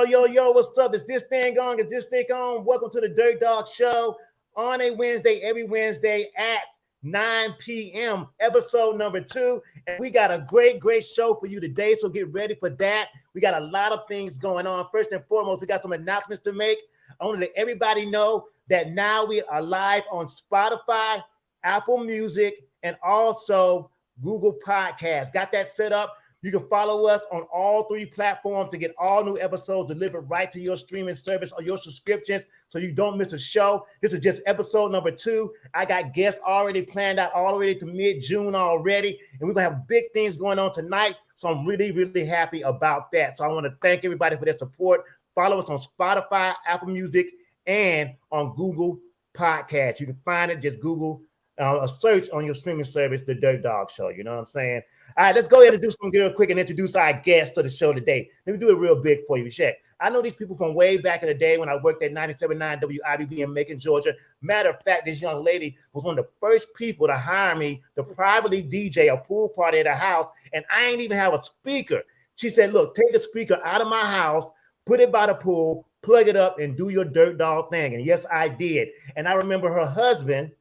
Yo, what's up? Is this thing on? Is this thing on? Welcome to the DOGG Show on a Wednesday, every Wednesday at 9 p.m. Episode number 2. And we got a great show for you today, so get ready for that. We got a lot of things going on. First and foremost, we got some announcements to make. I want to let everybody know that now we are live on Spotify, Apple Music, and also Google Podcasts. Got that set up. You can follow us on all 3 platforms to get all new episodes delivered right to your streaming service or your subscriptions so you don't miss a show. This is just episode number 2. I got guests already planned out all the way to mid-June already, and we're going to have big things going on tonight, so I'm really happy about that. So I want to thank everybody for their support. Follow us on Spotify, Apple Music, and on Google Podcasts. You can find it, just Google a search on your streaming service, The DOGG Show. You know what I'm saying? All right, let's go ahead and do something real quick and introduce our guests to the show today. Let me do it real big for you, Shaq. I know these people from way back in the day when I worked at 97.9 WIBB in Macon, Georgia. Matter of fact, this young lady was one of the first people to hire me to privately DJ a pool party at her house, and I ain't even have a speaker. She said, look, take the speaker out of my house, put it by the pool, plug it up, and do your DOGG thing. And yes, I did. And I remember her husband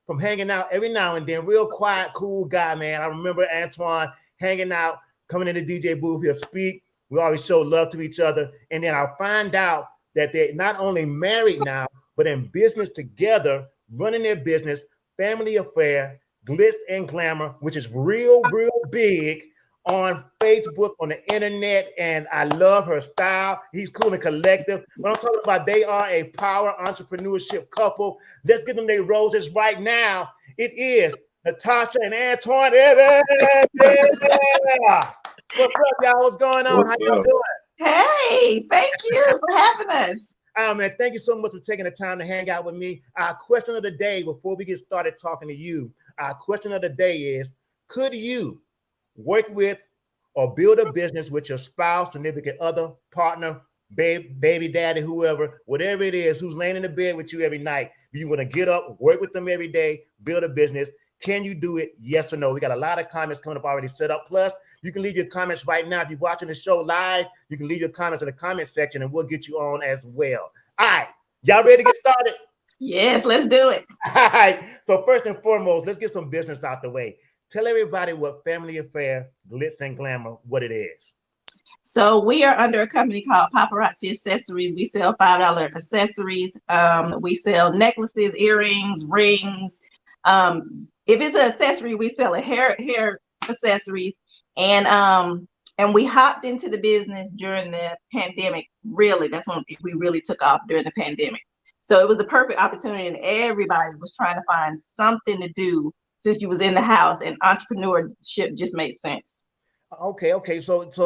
from hanging out every now and then, real quiet, cool guy, man. I remember Antoine hanging out, coming in the DJ booth, he'll speak. We always show love to each other. And then I'll find out that they're not only married now, but in business together, running their business, family affair, Glitz and Glamour, which is real big on Facebook, on the internet, and I love her style. He's cool and collective. What I'm talking about, they are a power entrepreneurship couple. Let's give them their roses right now. It is Natasha and Antoine Evans. Yeah. What's up, y'all? What's going on? How y'all doing? Hey, thank you for having us. Oh, man, thank you so much for taking the time to hang out with me. Our question of the day, before we get started talking to you, our question of the day is, could you work with or build a business with your spouse, significant other, partner, baby daddy, whoever, whatever it is, who's laying in the bed with you every night? Do you want to get up, work with them every day, build a business? Can you do it? Yes or no? We got a lot of comments coming up already set up. Plus, you can leave your comments right now. If you're watching the show live, you can leave your comments in the comment section and we'll get you on as well. All right. Y'all ready to get started? Yes, let's do it. All right. So first and foremost, let's get some business out the way. Tell everybody what Family Affair, Glitz and Glamour, what it is. So we are under a company called Paparazzi Accessories. We sell $5 accessories. We sell necklaces, earrings, rings. If it's an accessory, we sell a hair accessories. And we hopped into the business during the pandemic. Really, that's when we really took off during the pandemic. So it was a perfect opportunity, and everybody was trying to find something to do since you was in the house, and entrepreneurship just made sense. Okay. So it's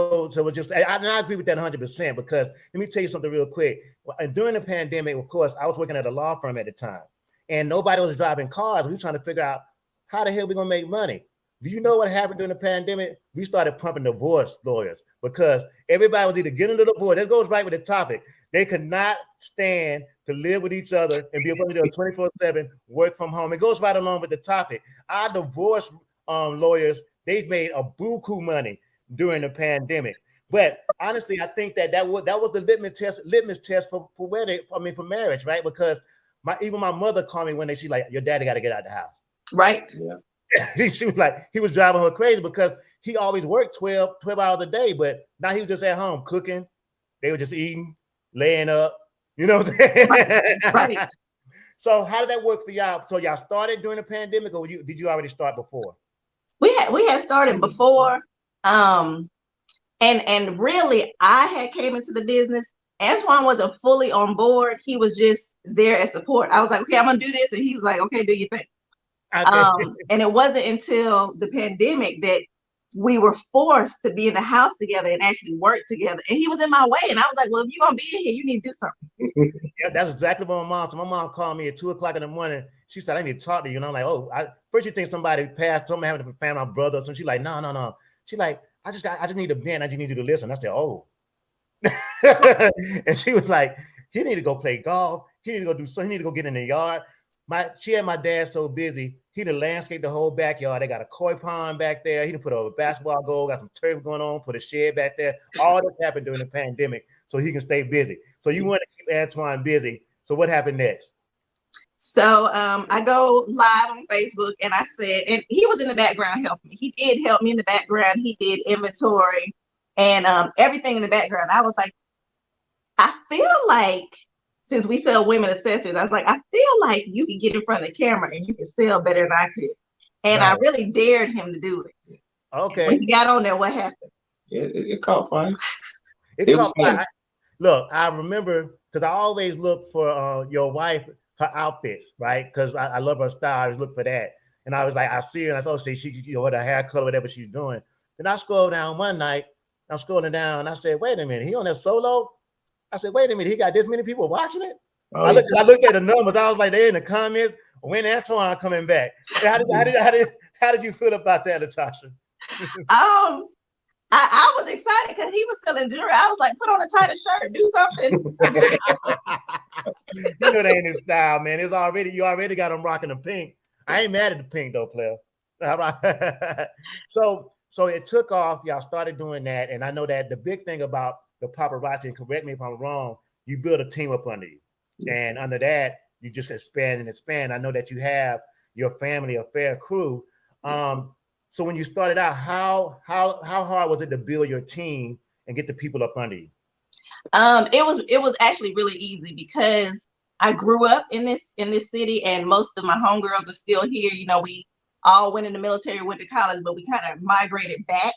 just, I agree with that 100% because let me tell you something real quick. During the pandemic, of course, I was working at a law firm at the time, and nobody was driving cars. We were trying to figure out how the hell we gonna make money. Do you know what happened during the pandemic? We started pumping divorce lawyers because everybody was either getting into divorce. That goes right with the topic. They could not stand to live with each other and be able to do 24/7 work from home. It goes right along with the topic. Our divorce lawyers, they've made a buku money during the pandemic. But honestly, I think that was the litmus test for marriage, right? Because even my mother called me one day. She's like, "Your daddy got to get out of the house." Right. Yeah. She was like, he was driving her crazy because he always worked 12 hours a day, but now he was just at home cooking. They were just eating, laying up. You know what I'm saying? Right. So how did that work for y'all? So y'all started during the pandemic, or did you already start before? We had started before. And really, I had came into the business. Antoine wasn't fully on board. He was just there as support. I was like, okay, I'm gonna do this, and he was like, okay, do your thing. And it wasn't until the pandemic that we were forced to be in the house together and actually work together. And he was in my way, and I was like, well, if you're gonna be in here, you need to do something. Yeah, that's exactly what my mom. So my mom called me at 2:00 in the morning. She said, I need to talk to you. And I'm like, oh, first you think somebody passed, something happened to my brother. So she's like, no. She like, I just need a vent. I just need you to listen. I said, oh. And she was like, he need to go play golf. He need to go do something. He need to go get in the yard. She had my dad so busy. He done landscaped the whole backyard. They got a koi pond back there. He done put a basketball goal, got some turf going on, put a shed back there. All this happened during the pandemic. so he can stay busy. So you want to keep Antoine busy. So what happened next? So I go live on Facebook and I said, and he was in the background helping me. He did help me in the background. He did inventory and everything in the background. I was like, I feel like since we sell women accessories, I was like, I feel like you can get in front of the camera and you can sell better than I could. And Right. I really dared him to do it. Okay. When he got on there, what happened? It caught fire. It caught fire. Look, I remember because I always look for your wife, her outfits, right? Because I love her style. I always look for that. And I was like, I see her and I thought she you know, with her hair color, whatever she's doing. Then I scrolled down one night. I'm scrolling down and I said, wait a minute, he on that solo? I said, wait a minute, he got this many people watching it? Oh, I looked at the numbers. I was like, they're in the comments. When Antoine coming back? How did you feel about that, Natasha? I was excited because he was selling jewelry. I was like, put on a tighter shirt, do something. You know, that ain't his style, man. You already got him rocking the pink. I ain't mad at the pink though, player. So it took off. Y'all started doing that, and I know that the big thing about the paparazzi, and correct me if I'm wrong, you build a team up under you, and under that you just expand and expand. I know that you have your family, a fair crew. So when you started out, how hard was it to build your team and get the people up under you? It was actually really easy because I grew up in this city, and most of my homegirls are still here. You know, we all went in the military, went to college, but we kind of migrated back.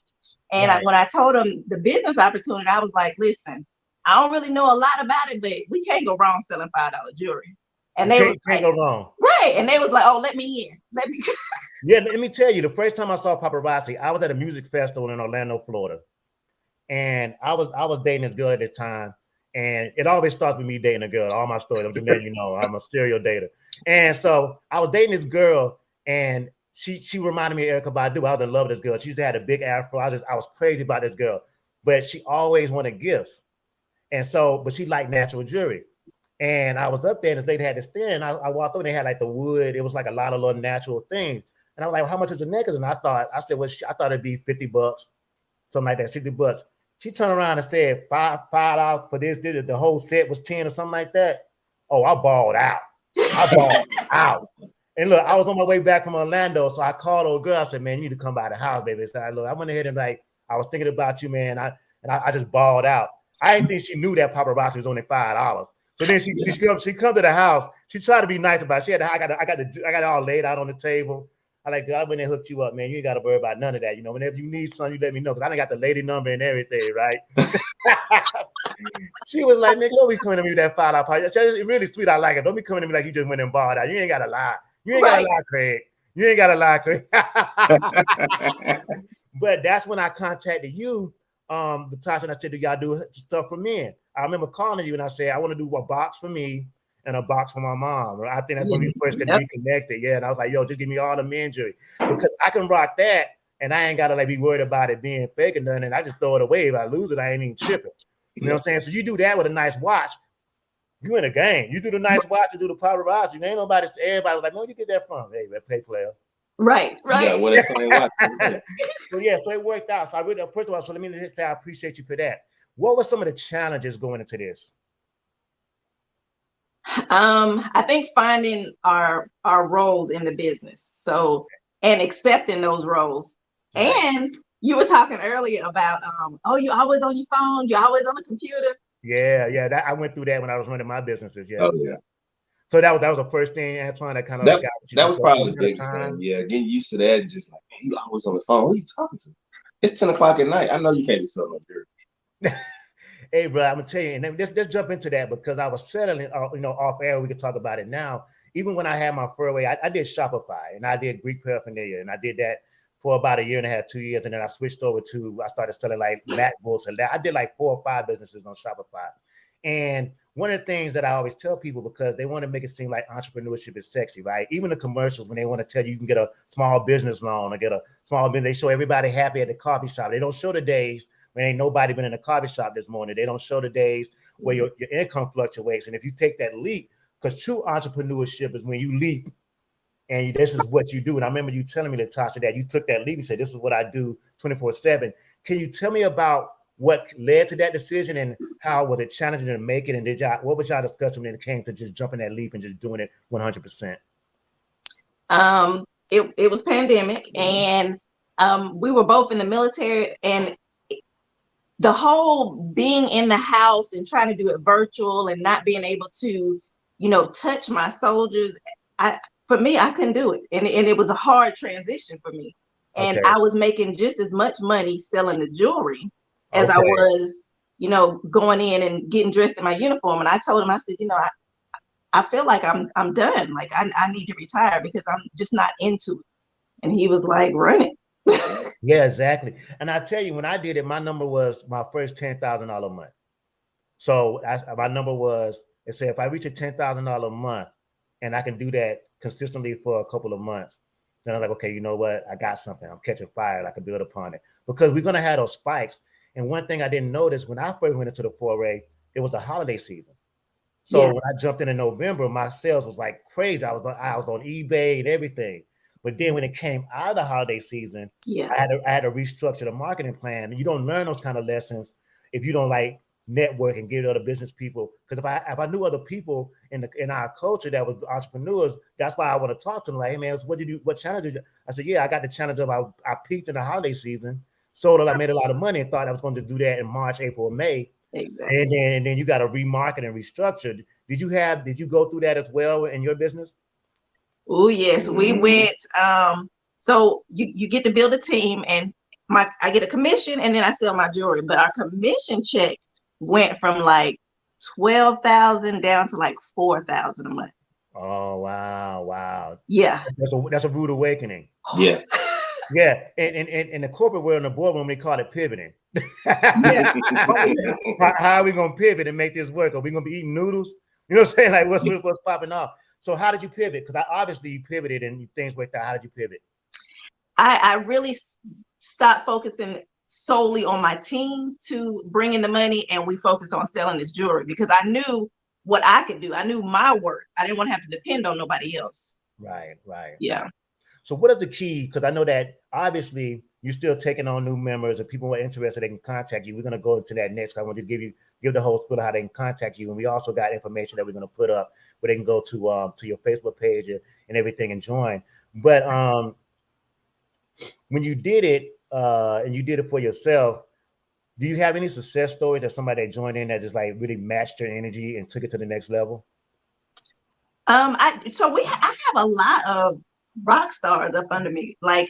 And right. when I told them the business opportunity, I was like, listen, I don't really know a lot about it, but we can't go wrong selling $5 jewelry. And they can't go wrong. Right. And they was like, oh, let me in. Yeah, let me tell you, the first time I saw paparazzi, I was at a music festival in Orlando, Florida. And I was dating this girl at the time. And it always starts with me dating a girl. All my stories, I'm just letting you know, I'm a serial dater. And so I was dating this girl, and she reminded me of Erykah Badu. I was in love with this girl. She used to have a big afro. I was crazy about this girl, but she always wanted gifts. And so, but she liked natural jewelry. And I was up there, and this lady had this stand. I walked over, and they had like the wood. It was like a lot of little natural things. And I was like, how much is the necklace? And I said, well, I thought it'd be $50, something like that, $60. She turned around and said, $5 for this, the whole set was 10 or something like that. Oh, I balled out. And look, I was on my way back from Orlando, so I called old girl. I said, man, you need to come by the house, baby. So I went ahead and I was thinking about you, man. I just balled out. I didn't think she knew that paparazzi was only $5. So then she come to the house. She tried to be nice about it. I got it all laid out on the table. I like, I went and hooked you up, man. You ain't got to worry about none of that. You know, whenever you need something, you let me know, because I done got the lady number and everything, right? She was like, nigga, don't be coming to me with that $5 party. It's really sweet. I like it. Don't be coming to me like you just went and bought out. You ain't got to lie. You ain't got to lie, Craig. You ain't got to lie, Craig. But that's when I contacted you, Natasha, and I said, do y'all do stuff for men? I remember calling you and I said, I want to do a box for me and a box for my mom. I think that's when we first could be connected. Yeah. And I was like, yo, just give me all the men jewelry, because I can rock that and I ain't gotta like be worried about it being fake and nothing. And I just throw it away. If I lose it, I ain't even tripping. You know what I'm saying? So you do that with a nice watch, you in a game. You do the nice watch, you do the paparazzi. Ain't nobody, everybody was like, no, you get that from? Hey, pay player. Right. Yeah, what it's saying. So it worked out. So I really, first of all, so let me say I appreciate you for that. What were some of the challenges going into this? I think finding our roles in the business. So, and accepting those roles. And you were talking earlier about, you always on your phone, you always on the computer. Yeah. I went through that when I was running my businesses. Yeah. Oh yeah. So that was the first thing, Antoine, that kind of that was probably the biggest thing. Yeah, getting used to that. Just like, man, you always on the phone. Who are you talking to? It's 10 o'clock at night. I know you can't be selling jewelry. Hey, bro, I'm gonna tell you, and then let's jump into that, because I was settling, off air. We can talk about it now. Even when I had my furway, I did Shopify and I did Greek paraphernalia, and I did that for about 1.5 years, 2 years, and then I switched over to, I started selling like MacBooks, and I did like 4 or 5 businesses on Shopify. And one of the things that I always tell people, because they want to make it seem like entrepreneurship is sexy, right? Even the commercials, when they want to tell you can get a small business loan or get a small business, they show everybody happy at the coffee shop. They don't show the days when ain't nobody been in a coffee shop this morning. They don't show the days where your income fluctuates. And if you take that leap, because true entrepreneurship is when you leap and this is what you do. And I remember you telling me, Natasha, that you took that leap. You said, this is what I do 24/7. Can you tell me about what led to that decision and how was it challenging to make it? And what was y'all discussion when it came to just jumping that leap and just doing it 100%? It was pandemic, and we were both in the military, and the whole being in the house and trying to do it virtual and not being able to, touch my soldiers, for me, I couldn't do it. And it was a hard transition for me. And I was making just as much money selling the jewelry as I was, going in and getting dressed in my uniform. And I told him, I said, I feel like I'm done. Like I need to retire because I'm just not into it. And he was like, run it. Yeah, exactly. And I tell you, when I did it, my number was my first $10,000 a month. So my number was, it said, if I reach a $10,000 a month and I can do that consistently for a couple of months, then I'm like, okay, you know what? I got something. I'm catching fire. And I can build upon it because we're going to have those spikes. And one thing I didn't notice when I first went into the foray, it was the holiday season. So when I jumped in November, my sales was like crazy. I was on eBay and everything. But then when it came out of the holiday season, I had to restructure the marketing plan. And you don't learn those kind of lessons if you don't like network and get to other business people. Because if I knew other people in our culture that was entrepreneurs, that's why I want to talk to them. Like, hey man, what did you? What challenge did you? I said, yeah, I got the challenge of I peaked in the holiday season, sold it, I made a lot of money, and thought I was going to do that in March, April, May. Exactly. And then you got to remarket and restructure. Did you go through that as well in your business? Oh yes, we went. So you get to build a team, and I get a commission, and then I sell my jewelry. But our commission check went from like 12,000 down to like 4,000 a month. Oh wow! Yeah, that's a rude awakening. Yeah. Yeah, and in the corporate world, in the boardroom, they call it pivoting. Yeah. How are we gonna pivot and make this work? Are we gonna be eating noodles? You know what I'm saying? Like what's popping off? So how did you pivot? Because obviously you pivoted and things worked out. How did you pivot? I really stopped focusing solely on my team to bring in the money, and we focused on selling this jewelry because I knew what I could do. I knew my worth. I didn't want to have to depend on nobody else. Right. Yeah. So what is the key? Because I know that obviously you're still taking on new members and people who are interested, they can contact you. We're going to go into that next. I want to give the whole spiel of how they can contact you. And we also got information that we're going to put up where they can go to your Facebook page and everything and join. But when you did it and you did it for yourself, do you have any success stories that somebody that joined in that just like really matched your energy and took it to the next level? I have a lot of rock stars up under me. Like,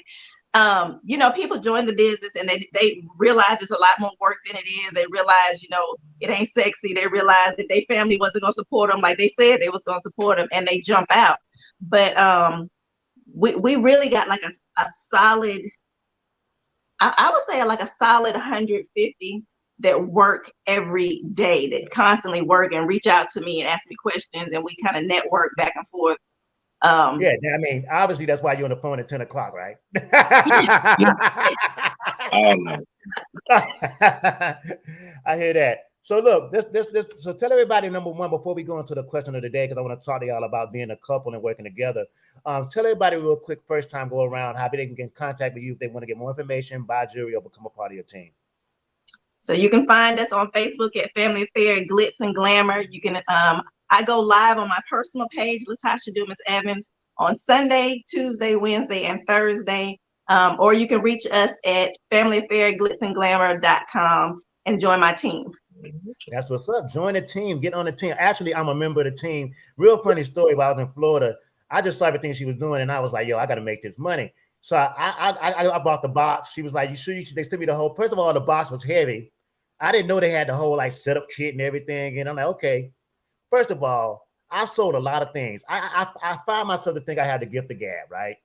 people join the business and they realize it's a lot more work than it is. They realize, it ain't sexy. They realize that their family wasn't going to support them like they said they was going to support them, and they jump out. But we really got like a solid, I would say like a solid 150 that work every day, that constantly work and reach out to me and ask me questions, and we kind of network back and forth. Yeah, I mean, obviously that's why you're on the phone at 10 o'clock, right? I hear that. So look, so tell everybody, number one, before we go into the question of the day, because I want to talk to y'all about being a couple and working together. Tell everybody real quick, first time go around, how they can get in contact with you if they want to get more information, buy jewelry, or become a part of your team. So you can find us on Facebook at Family Affair Glitz and Glamour. You can I go live on my personal page, Latasha Dumas Evans, on Sunday, Tuesday, Wednesday, and Thursday. Or you can reach us at familyaffairglitzandglamour.com and join my team. That's what's up. Join the team. Get on the team. Actually, I'm a member of the team. Real funny story. While I was in Florida, I just saw everything she was doing, and I was like, yo, I got to make this money. So I bought the box. She was like, you sure you should? They sent me the whole, first of all, the box was heavy. I didn't know they had the whole like setup kit and everything. And I'm like, okay. First of all, I sold a lot of things. I find myself to think I had the gift of gab, right?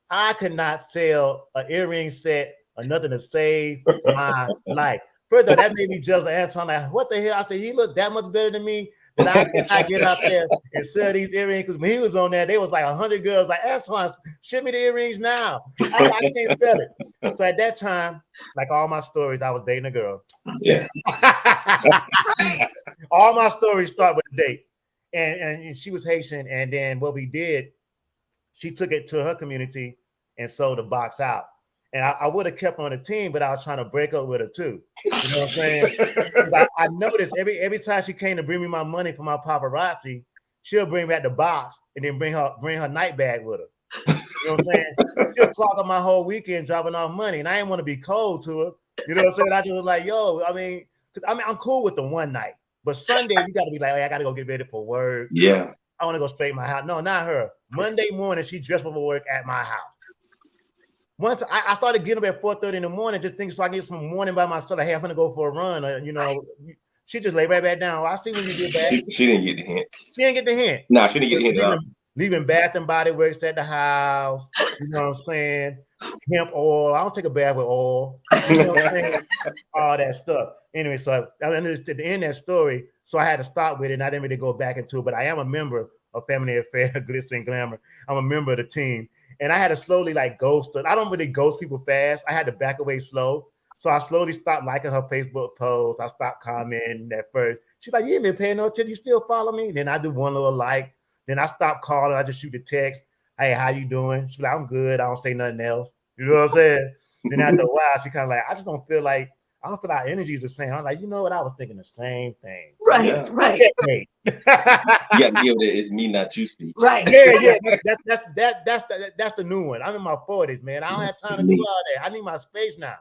I could not sell an earring set or nothing to save my life. First of all, that made me jealous of Anton. Like, what the hell? I said, he looked that much better than me that I cannot get out there and sell these earrings. Because when he was on there, there was like 100 girls like, Anton, ship me the earrings now. I can't sell it. So at that time, like all my stories, I was dating a girl. Yeah. All my stories start with a date. And she was Haitian. And then what we did, she took it to her community and sold the box out. And I would have kept on the team, but I was trying to break up with her too. You know what I'm saying? I noticed every time she came to bring me my money for my paparazzi, she'll bring back the box and then bring her night bag with her. You know what I'm saying? She'll clock up my whole weekend dropping off money, and I didn't want to be cold to her. You know what I'm saying? I just was like, yo, I'm cool with the one night, but Sundays you got to be like, hey, I got to go get ready for work. Yeah. I want to go straight to my house. No, not her. Monday morning, she dressed for work at my house. Once I started getting up at 4:30 in the morning, just thinking so I can get some morning by myself. I have to go for a run. She just lay right back down. I see when you did that. She didn't get the hint. She didn't get the hint. No, she didn't get the hint at all. Leaving Bath and Body Works at the house. You know what I'm saying? Hemp oil. I don't take a bath with oil. You know what I'm saying? All that stuff. Anyway, so at the end of that story, so I had to stop with it, and I didn't really go back into it. But I am a member of Family Affair, Glitz Glamour. I'm a member of the team. And I had to slowly ghost her. I don't really ghost people fast. I had to back away slow. So I slowly stopped liking her Facebook posts. I stopped commenting at first. She's like, you ain't been paying no attention. You still follow me? Then I do one little like. Then I stopped calling. I just shoot the text. Hey, how you doing? She's like, I'm good. I don't say nothing else. You know what I'm saying? Then after a while, she kind of like, I don't feel our energy is the same. I'm like, you know what? I was thinking the same thing. Right. Yeah. Right. You got to give it. It's me, not you speak. Right. Yeah. That's the new one. I'm in my 40s, man. I don't have time to do all that. I need my space now.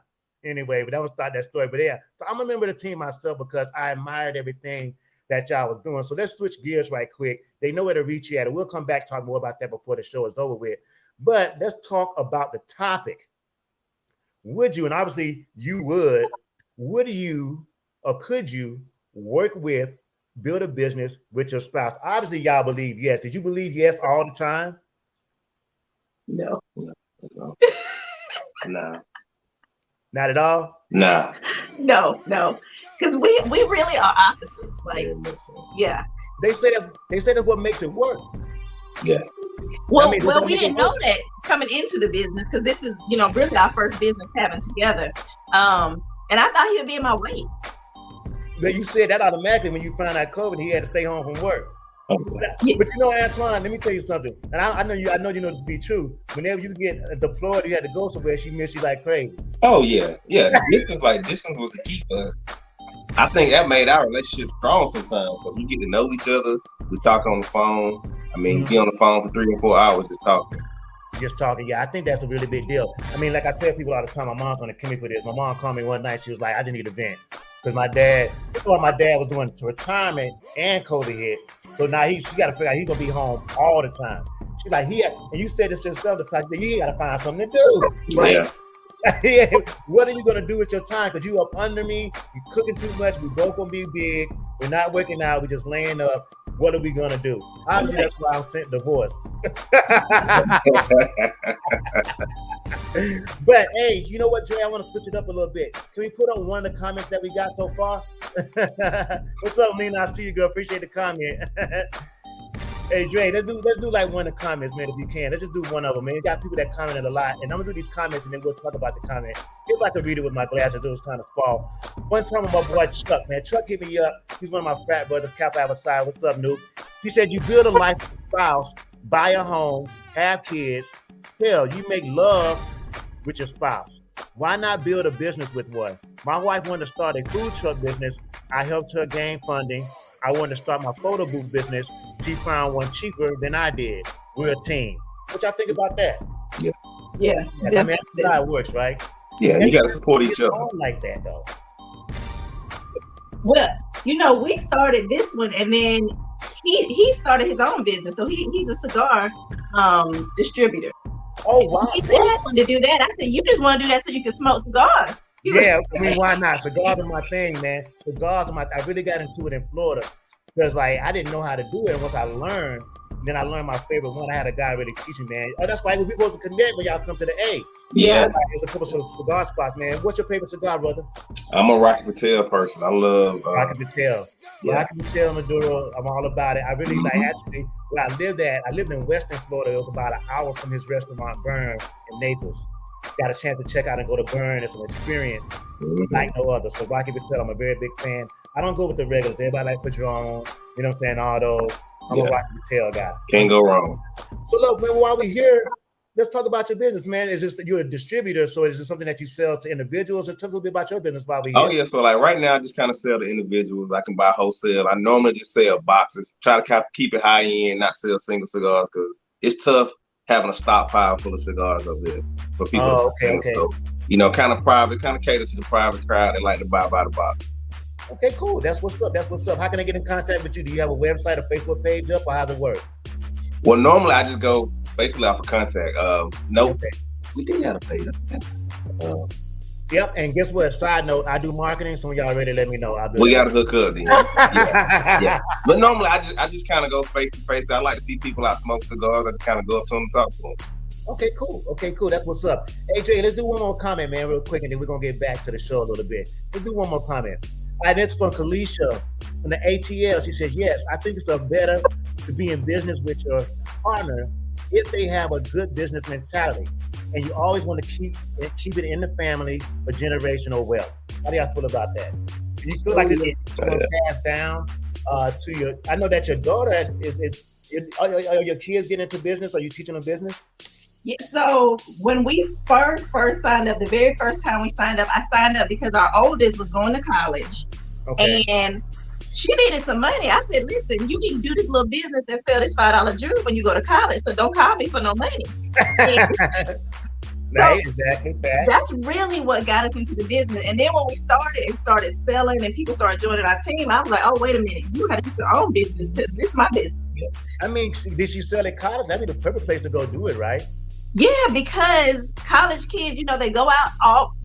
Anyway, but that was that story. But yeah, so I'm a member of the team myself because I admired everything that y'all was doing. So let's switch gears right quick. They know where to reach you at. And we'll come back talk more about that before the show is over with. But let's talk about the topic. Would you, and obviously you would you or could you work with, build a business with your spouse? Obviously, y'all believe yes. Did you believe yes all the time? No. No. Not at all? Nah. No. Because we really are opposites. Yeah. They say that's what makes it work. Yeah. Well, we didn't know that coming into the business because this is, really our first business having together. And I thought he would be in my way. But you said that automatically when you found out COVID, he had to stay home from work. But Antoine, let me tell you something. And I know you know this to be true. Whenever you get deployed, you had to go somewhere, she missed you like crazy. Oh yeah. Distance was the key for us. I think that made our relationship strong sometimes because we get to know each other. We talk on the phone. Be on the phone for 3 or 4 hours just talking. Yeah, I think that's a really big deal. Like I tell people all the time, my mom's gonna kill me for this. My mom called me one night. She was like, I just need a vent. Because my dad was doing retirement and COVID hit. So now she got to figure out he's going to be home all the time. She's like, and you said this yourself, the time, you got to find something to do. Right? Yeah. What are you going to do with your time? Because you up under me, you cooking too much, we both going to be big, we're not working out, we're just laying up. What are we going to do? Obviously, that's why I'm sent divorce. But hey, you know what, Dre? I want to switch it up a little bit. Can we put on one of the comments that we got so far? What's up, Nina? I see you, girl. Appreciate the comment. Hey, Dre, let's do like one of the comments, man, if you can. Let's just do one of them, man. You got people that commented a lot, and I'm gonna do these comments, and then we'll talk about the comment. If I can read it with my glasses, it was kind of fall. One time with my boy Chuck, man. Chuck hit me up. He's one of my frat brothers, Kappa Alpha Psi. What's up, Noob? He said, you build a life with a spouse, buy a home, have kids. Hell, you make love with your spouse. Why not build a business with one? My wife wanted to start a food truck business. I helped her gain funding. I wanted to start my photo booth business. She found one cheaper than I did. We're a team. What y'all think about that? Yeah. That's how it works, right? Yeah, you got to support each other. Like that, though. Well, we started this one, and then he started his own business. So he's a cigar distributor. Oh, wow. He said he wanted to do that. I said, you just want to do that so you can smoke cigars. Why not? Cigars are my thing, man. I really got into it in Florida because I didn't know how to do it. And once I learned, then I learned my favorite one. I had a guy really teach me, man. Oh, that's why we supposed to connect when y'all come to the A. Yeah. There's a couple of cigar spots, man. What's your favorite cigar, brother? I'm a Rocky Patel person. I love Rocky Patel. Yeah. Rocky Patel, Maduro. I'm all about it. I really actually, where I lived in Western Florida. It was about an hour from his restaurant, Burn, in Naples. Got a chance to check out and go to Burn. It's an experience like no other. So Rocky Patel, I'm a very big fan. I don't go with the regulars. Everybody like Patron, you know what I'm saying, all those. I'm a Rocky Patel guy. Can't go wrong. So look, man, while we're here, let's talk about your business, man. Is this you're a distributor? So is it something that you sell to individuals? Or talk a little bit about your business while we here. Oh yeah, so like right now, I just kind of sell to individuals. I can buy wholesale. I normally just sell boxes. Try to keep it high end, not sell single cigars because it's tough having a stockpile full of cigars up there for people. Oh, okay. So, you know, kind of private, kind of cater to the private crowd. They like to buy by the box. Okay, cool. That's what's up. How can I get in contact with you? Do you have a website, a Facebook page up, or how's it work? Well, normally I just go basically off of contact. Nope. Okay. We did have a page. Yep. And guess what? Side note, I do marketing, so y'all already let me know. We got to hook up then. yeah. But normally I just kind of go face to face. I like to see people out smoke cigars. I just kind of go up to them and talk to them. Okay, cool. That's what's up. Hey, Jay, let's do one more comment, man, real quick, and then we're going to get back to the show a little bit. Let's do one more comment. All right, that's from Kalisha from the ATL. She says, yes, I think it's better to be in business with your partner if they have a good business mentality. And you always want to keep it in the family for generational wealth. How do y'all feel about that? Do you feel like this is going to pass down to your, I know that your daughter are your kids getting into business? Are you teaching them business? Yeah, so when we first signed up, the very first time we signed up, I signed up because our oldest was going to college. Okay. And she needed some money. I said, listen, you can do this little business and sell this $5 jewelry when you go to college, so don't call me for no money. Right, exactly. That's really what got us into the business. And then when we started selling and people started joining our team, I was like, oh, wait a minute, you got to get your own business because this is my business. I mean, did she sell at college? That'd be the perfect place to go do it, right? Yeah, because college kids, you know, they go out all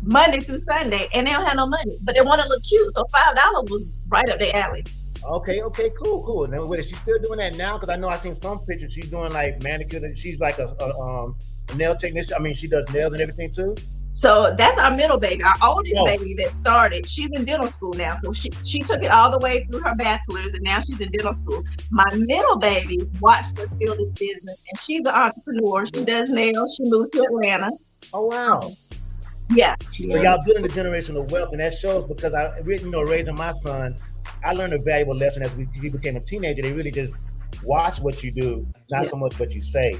Monday through Sunday and they don't have no money, but they want to look cute. So $5 was right up their alley. Okay, cool. Now, is she still doing that now? Because I know I've seen some pictures. She's doing like manicure. She's like a nail technician. I mean, she does nails and everything too. So that's our middle baby. Our oldest baby that started, she's in dental school now. So she took it all the way through her bachelor's and now she's in dental school. My middle baby watched us build this business and she's an entrepreneur. She does nails. She moved to Atlanta. Oh, wow. Yeah. So y'all building the generational wealth, and that shows because raising my son, I learned a valuable lesson as he became a teenager. They really just watch what you do, not so much what you say.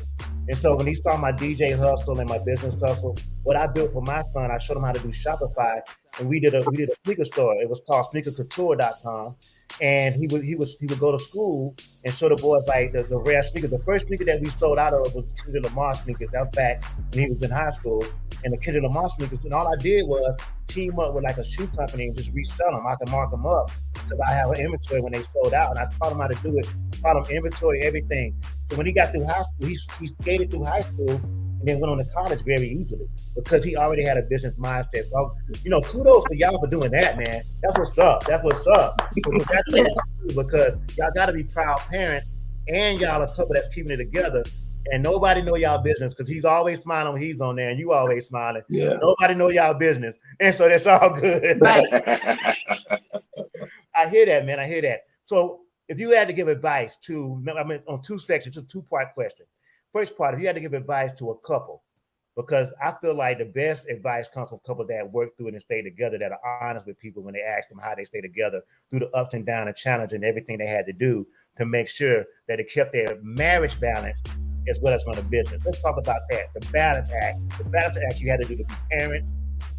And so when he saw my DJ hustle and my business hustle, what I built for my son, I showed him how to do Shopify, and we did a sneaker store. It was called sneakercouture.com, and he would go to school and show the boys like the rare sneakers. The first sneaker that we sold out of was Kendrick Lamar sneakers. That was back when he was in high school, and the Kendrick Lamar sneakers. And all I did was team up with like a shoe company and just resell them. I can mark them up because I have an inventory when they sold out, and I taught him how to do it. Taught him inventory, everything. So when he got through high school, he skated through high school and then went on to college very easily because he already had a business mindset. So, kudos to y'all for doing that, man. That's what's up. Because y'all got to be proud parents, and y'all a couple that's keeping it together. And nobody know y'all business because he's always smiling when he's on there, and you always smiling. Yeah. Nobody know y'all business, and so that's all good. Right? I hear that, man. I hear that. So if you had to give advice on two sections, it's a 2-part question. First part, if you had to give advice to a couple, because I feel like the best advice comes from couples that work through it and stay together, that are honest with people when they ask them how they stay together through the ups and downs and challenges and everything they had to do to make sure that it kept their marriage balance as well as run a business. Let's talk about that. The balance act. The balance act you had to do to be parents,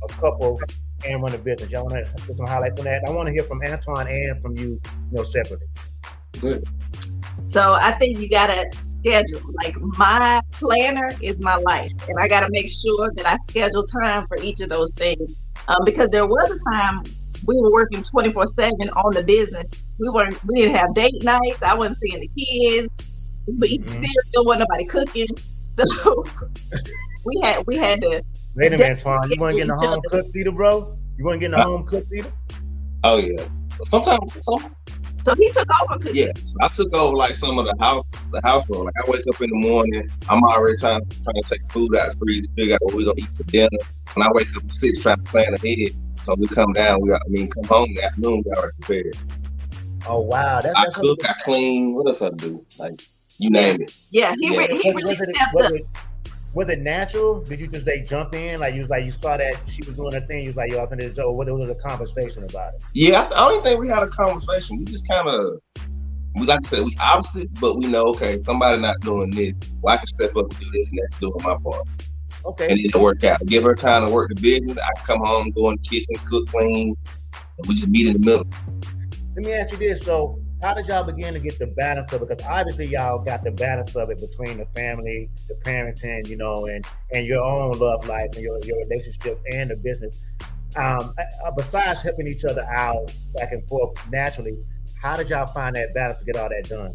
a couple, and run a business. Y'all want to put some highlights on that? I want to hear from Antoine and from you, separately. Good. So I think you gotta schedule. Like, my planner is my life, and I gotta make sure that I schedule time for each of those things. Because there was a time we were working 24/7 on the business. We didn't have date nights. I wasn't seeing the kids. But still wasn't nobody cooking. So we had to. Wait a minute, Twan. You want to get in the home cook seater, bro? You want to get in the home cook seater? Oh yeah. Sometimes. So he took over cooking. Yeah, so I took over like some of the household. Like, I wake up in the morning, I'm already trying to take food out of the freezer, figure out what we're gonna eat for dinner. When I wake up at 6, trying to plan ahead. So we come down, come home in the afternoon, we already prepared. Oh wow. I cook, I clean, what else I do? Like, you name it. Yeah, he really stepped up. Was it natural? Did you just jump in? You saw that she was doing her thing. You was like, yo, I'm gonna do. What was a conversation about it? Yeah, I don't even think we had a conversation. We just kind of, We like I said, we opposite, but we know, okay, somebody not doing this. Well, I can step up and do this, and that's doing my part. Okay. And then it work out. Give her time to work the business. I can come home, go in the kitchen, cook, clean, and we just meet in the middle. Let me ask you this. So how did y'all begin to get the balance of it? Because obviously y'all got the balance of it between the family, the parenting, you know, and your own love life and your relationship and the business. Besides helping each other out back and forth naturally, how did y'all find that balance to get all that done?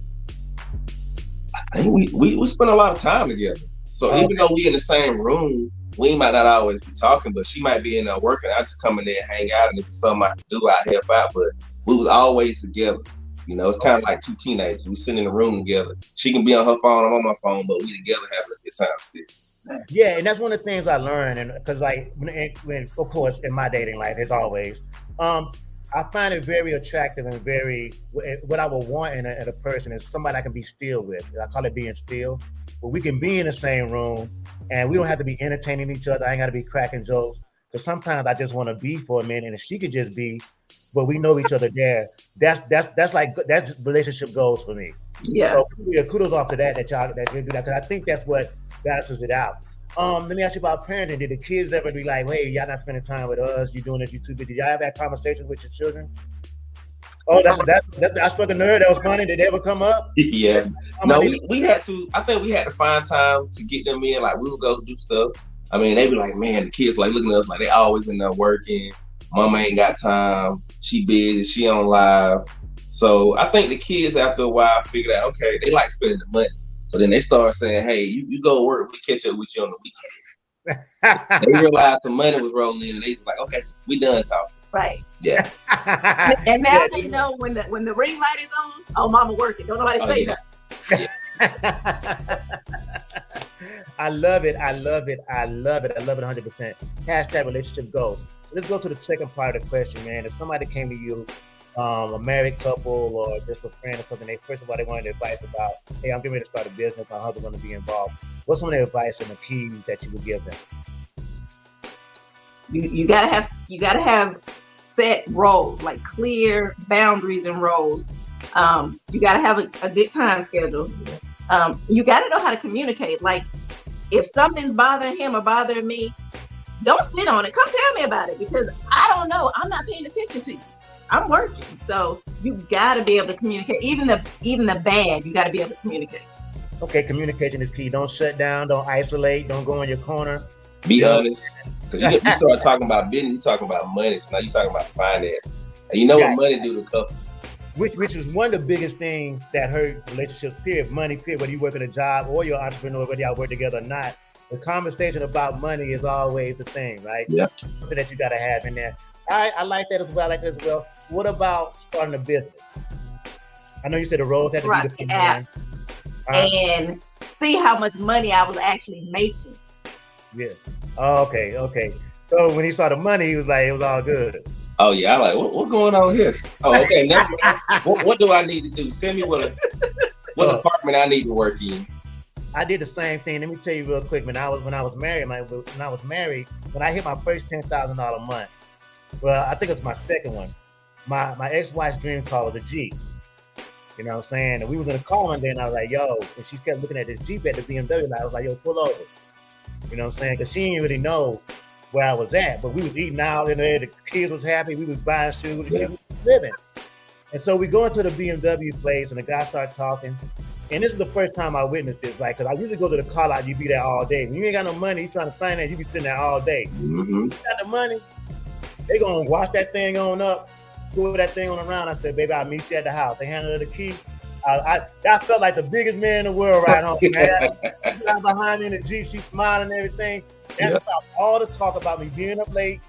I think we spend a lot of time together. So even though we in the same room, we might not always be talking, but she might be in there working. I just come in there and hang out, and if it's something I can do, I help out. But we was always together. You know, it's kind of like two teenagers. We sit in the room together. She can be on her phone, I'm on my phone, but we together having a good time still. Yeah, and that's one of the things I learned, and because like when of course in my dating life, as always, I find it very attractive and very what I would want in a person is somebody I can be still with. I call it being still. But we can be in the same room, and we don't have to be entertaining each other. I ain't got to be cracking jokes. Because sometimes I just want to be for a minute, and if she could just be, but we know each other there. That's like that relationship goes for me. Yeah. So yeah, kudos off to that y'all that you do that, because I think that's what balances it out. Let me ask you about parenting. Did the kids ever be like, "Hey, y'all not spending time with us? You doing this? You too busy?" Did y'all have that conversation with your children? Oh, that's I struck a nerve. That was funny. Did they ever come up? Yeah. No, we had to. I think we had to find time to get them in. Like we would go do stuff. I mean, they be like, man, the kids like looking at us like they always in there working. Mama ain't got time. She busy. She on live. So I think the kids after a while figured out, okay, they like spending the money. So then they start saying, hey, you go to work. We catch up with you on the weekend. They realized some money was rolling in, and they was like, okay, we done talking. Right. Yeah. And now they know when the ring light is on, oh, mama working. Don't nobody say that. Yeah. I love it. I love it. I love it. I love it 100%. Hashtag relationship goals. Let's go to the second part of the question, man. If somebody came to you, a married couple or just a friend or something, first of all, they wanted advice about, hey, I'm getting ready to start a business. My husband's going to be involved. What's some of the advice and the keys that you would give them? You gotta have set roles, like clear boundaries and roles. You gotta have a good time schedule. You gotta know how to communicate. Like if something's bothering him or bothering me, don't sit on it. Come tell me about it, because I don't know. I'm not paying attention to you. I'm working. So you gotta be able to communicate. Even the bad, you gotta be able to communicate. Okay, communication is key. Don't shut down, don't isolate, don't go in your corner. Be honest. Because you start talking about business, you talking about money. So now you're talking about finance. And you know what money do to couples. Which is one of the biggest things that hurt relationships, period. Money, period. Whether you work at a job or you're an entrepreneur, whether y'all work together or not, the conversation about money is always the thing, right? Yeah. Something that you got to have in there. All right, I like that as well. What about starting a business? I know you said the roles had to be the same. And see how much money I was actually making. Yeah. Oh, okay. So when he saw the money, he was like, it was all good. Oh yeah, I like what's going on here? Oh, okay. Now, what do I need to do? Send me what department I need to work in. I did the same thing. Let me tell you real quick. When I was married, when I hit my first $10,000 month, well, I think it was my second one. My ex-wife's dream car was a Jeep. You know what I'm saying? And we was in a car one day, and I was like, yo, and she kept looking at this Jeep at the BMW, and I was like, yo, pull over. You know what I'm saying? Because she didn't really know where I was at, but we was eating out in there. The kids was happy. We was buying shoes. She was living. And so we go into the BMW place, and the guy started talking. And this is the first time I witnessed this, like, because I usually go to the car lot, you be there all day. When you ain't got no money, you trying to finance, you be sitting there all day. Mm-hmm. You got the money, they gonna wash that thing on up, pull that thing on around. I said, baby, I'll meet you at the house. They handed her the key. I felt like the biggest man in the world right home, man. She got behind me in the Jeep, she smiling and everything. That stopped all the talk about me being up late,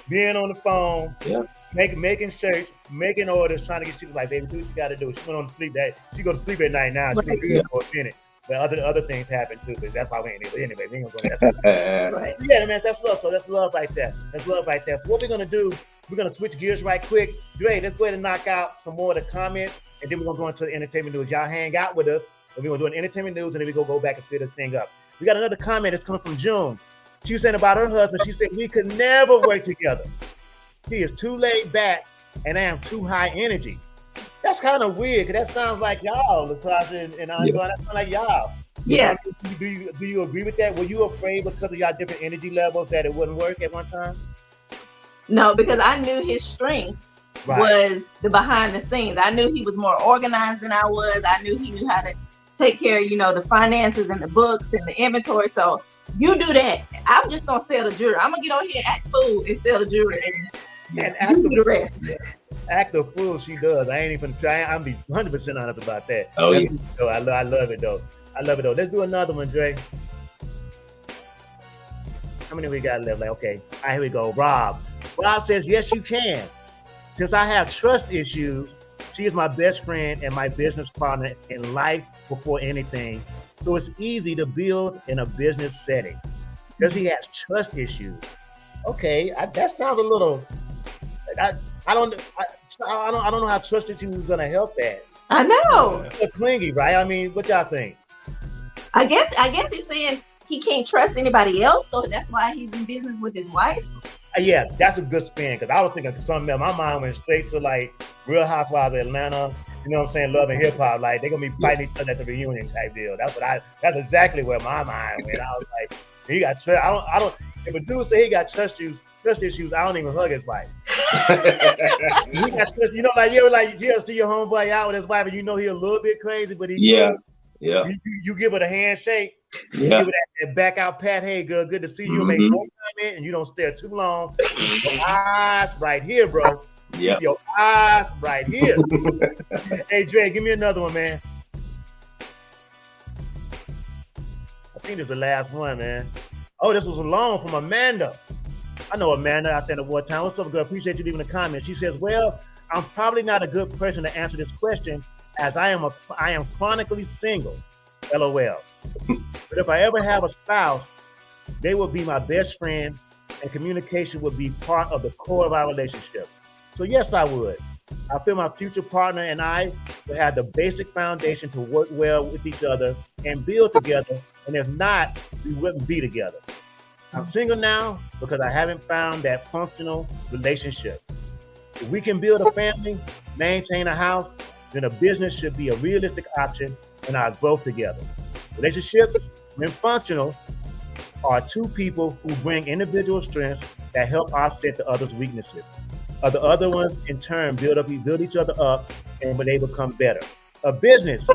being on the phone, making shirts, making orders, trying to get. She was like, baby, do what you got to do. She went on to sleep. She go to sleep at night now. She been good for a minute. But other things happen too. But that's why we ain't able. Anyway, we ain't gonna go there. Right. Yeah, man, that's love. So that's love right there. That's love right there. So what we're gonna do? We're gonna switch gears right quick. Great. Let's go ahead and knock out some more of the comments, and then we're gonna go into the entertainment news. Y'all hang out with us, and we're gonna do an entertainment news, and then we're gonna go back and fill this thing up. We got another comment that's coming from June. She was saying about her husband. She said we could never work together. He is too laid back, and I am too high energy. That's kind of weird because that sounds like y'all, Latasha and Antoine. That sounds like y'all. Yeah. Do you agree with that? Were you afraid because of y'all different energy levels that it wouldn't work at one time? No, because I knew his strength was the behind the scenes. I knew he was more organized than I was. I knew he knew how to take care of, the finances and the books and the inventory. So you do that. I'm just gonna sell the jewelry. I'm gonna get on here, act fool, and sell the jewelry, and you do the rest. Act a fool, she does. I ain't even trying. I'm be 100% honest about that. Oh yeah. I love it though. I love it though. Let's do another one, Dre. How many we got left? Like, okay, all right, here we go. Rob says, yes, you can. Since I have trust issues, she is my best friend and my business partner in life before anything. So it's easy to build in a business setting because he has trust issues. Okay, that sounds a little. I don't know how trust issues is gonna help that. I know. It's clingy, right? I mean, what y'all think? I guess he's saying he can't trust anybody else, so that's why he's in business with his wife. Yeah, that's a good spin because I was thinking something else. My mind went straight to like Real Housewives of Atlanta. You know what I'm saying? Love and hip hop. Like they're gonna be fighting each other at the reunion type deal. That's exactly where my mind went. I was like, he got trust. I don't. If a dude say he got trust issues, I don't even hug his wife. He got trust. Like you ever see your homeboy out with his wife and he a little bit crazy, but Yeah. You give her the handshake. Yeah. Give her that back out pat. Hey girl, good to see you. Make one comment and you don't stare too long. Your eyes right here, bro. Yeah. Your eyes right here. Hey Dre, give me another one, man. I think this is the last one, man. Oh, this was a long from Amanda. I know Amanda out there in the wartime. What's up, girl? Appreciate you leaving a comment. She says, well, I'm probably not a good person to answer this question as I am chronically single. LOL. But if I ever have a spouse, they will be my best friend and communication would be part of the core of our relationship. So yes, I would. I feel my future partner and I will have the basic foundation to work well with each other and build together. And if not, we wouldn't be together. I'm single now because I haven't found that functional relationship. If we can build a family, maintain a house, then a business should be a realistic option in our growth together. Relationships, when functional, are two people who bring individual strengths that help offset the other's weaknesses. The other ones, in turn, build each other up, and when they become better. A business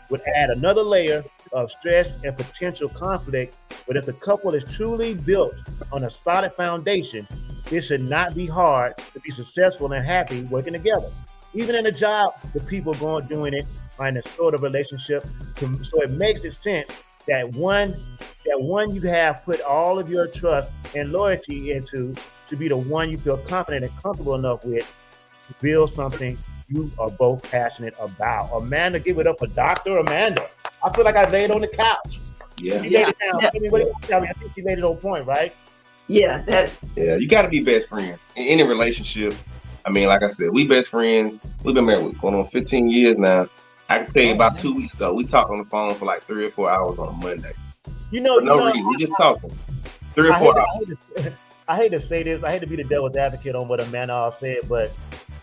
would add another layer of stress and potential conflict, but if the couple is truly built on a solid foundation, it should not be hard to be successful and happy working together. Even in a job, the people doing it are in a sort of relationship, so it makes it sense that one you have put all of your trust and loyalty into to be the one you feel confident and comfortable enough with to build something you are both passionate about. Amanda, give it up for Dr. Amanda. I feel like I laid on the couch. Yeah. She laid it down. I mean, what do you tell me? I think she laid it on point, right? Yeah. You got to be best friends in any relationship. I mean, like I said, we best friends. We've been married going on 15 years now. I can tell you about 2 weeks ago, we talked on the phone for like 3 or 4 hours on a Monday. For no reason. We just talking. 3 or 4 hours. I hate to say this. I hate to be the devil's advocate on what Amanda said, but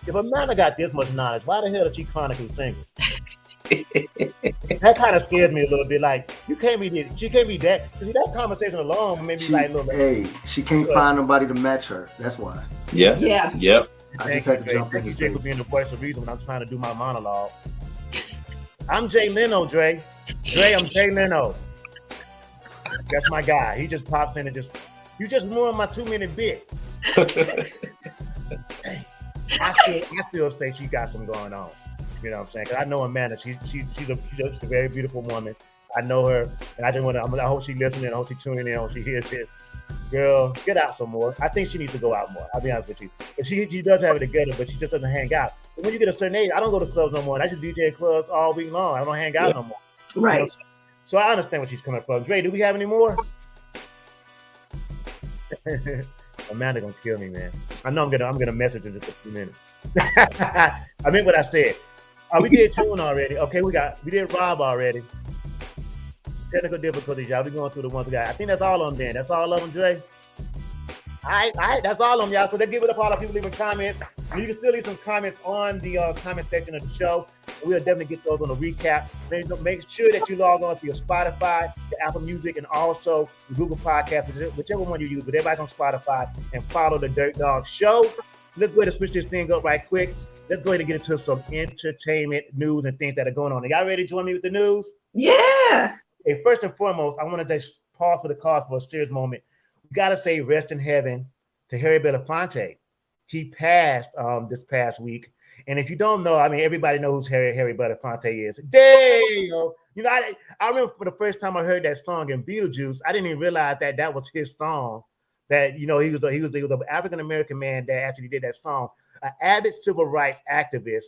if Amanda got this much knowledge, why the hell is she chronically single? That kind of scares me a little bit. Like, she can't be that. Because that conversation alone made me like a little. Hey, she can't find nobody to match her. That's why. Yeah. Yep. I just had to jump in. Thank you for being the voice of reason when I'm trying to do my monologue. I'm Jay Leno, Dre. I'm Jay Leno. That's my guy. He just pops in and you just ruined my 2-minute bit. I feel say she got some going on. You know what I'm saying? Because I know Amanda. She's a very beautiful woman. I know her, and I hope she listening. I hope she tuning in. I hope she hears this. Girl, get out some more. I think she needs to go out more. I'll be honest with you. But she does have it together, but she just doesn't hang out. But when you get a certain age, I don't go to clubs no more. I just DJ clubs all week long. I don't hang out no more. Right. You know, so I understand where she's coming from. Dre, do we have any more? Amanda gonna kill me, man. I know I'm gonna message her in just a few minutes. I meant what I said. We did Tune already. Okay, we did Rob already. Technical difficulties, y'all. We going through the ones we got. I think that's all of them then. That's all of them, Dre. All right, that's all of them, y'all. So let's give it up, all the people leaving comments. And you can still leave some comments on the comment section of the show. We'll definitely get those on the recap. Make sure that you log on to your Spotify, the Apple Music, and also the Google Podcast, whichever one you use. But everybody's on Spotify, and follow the Dirt Dog Show. Let's go ahead and switch this thing up right quick. Let's go ahead and get into some entertainment news and things that are going on. Are y'all ready to join me with the news? Yeah. Hey, first and foremost, I want to just pause for the cause for a serious moment. We got to say rest in heaven to Harry Belafonte. He passed this past week. And if you don't know, I mean, everybody knows who Harry Belafonte is. Damn! You know, I remember for the first time I heard that song in Beetlejuice, I didn't even realize that was his song. That, you know, he was the African-American man that actually did that song. An avid civil rights activist,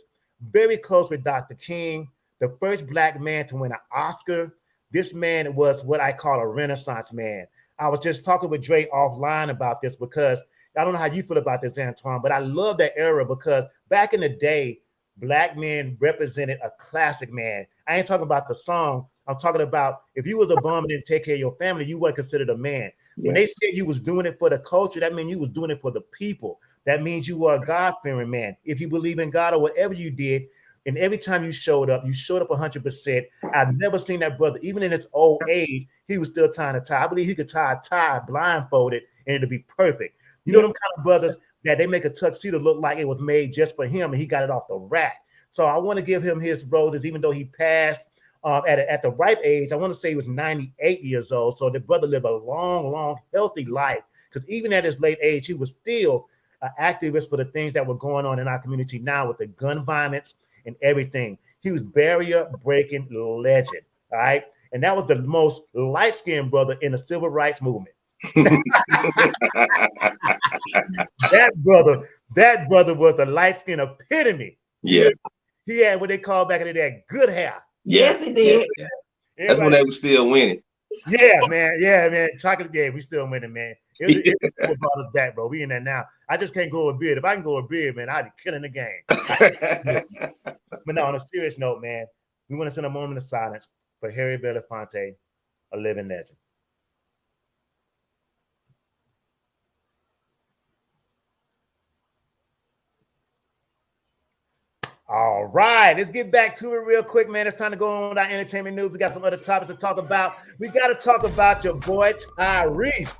very close with Dr. King, the first Black man to win an Oscar. This man was what I call a Renaissance man. I was just talking with Dre offline about this because I don't know how you feel about this, Antoine, but I love that era because back in the day, Black men represented a classic man. I ain't talking about the song. I'm talking about if you was a bum and didn't take care of your family, you weren't considered a man. Yeah. When they said you was doing it for the culture, that means you was doing it for the people. That means you were a God-fearing man. If you believe in God or whatever you did, and every time you showed up 100%. I've never seen that brother, even in his old age, he was still tying a tie. I believe he could tie a tie blindfolded and it'd be perfect. You know them kind of brothers that they make a tuxedo look like it was made just for him and he got it off the rack. So I want to give him his roses, even though he passed at the ripe age. I want to say he was 98 years old. So the brother lived a long, healthy life because even at his late age, he was still an activist for the things that were going on in our community now with the gun violence and everything. He was barrier-breaking legend, all right? And that was the most light-skinned brother in the civil rights movement. That brother was the light-skinned epitome. Yeah. He had what they call back in the day good hair. Yes, he did. Yeah. That's when they were still winning. Yeah, man. Chocolate game, we still winning, man. It brought us back, bro. We in there now. I just can't go with beard. If I can go with beard, man, I'd be killing the game. But no, on a serious note, man, we want to send a moment of silence for Harry Belafonte, a living legend. All right, let's get back to it real quick, man. It's time to go on with our entertainment news. We got some other topics to talk about. We got to talk about your boy Tyrese.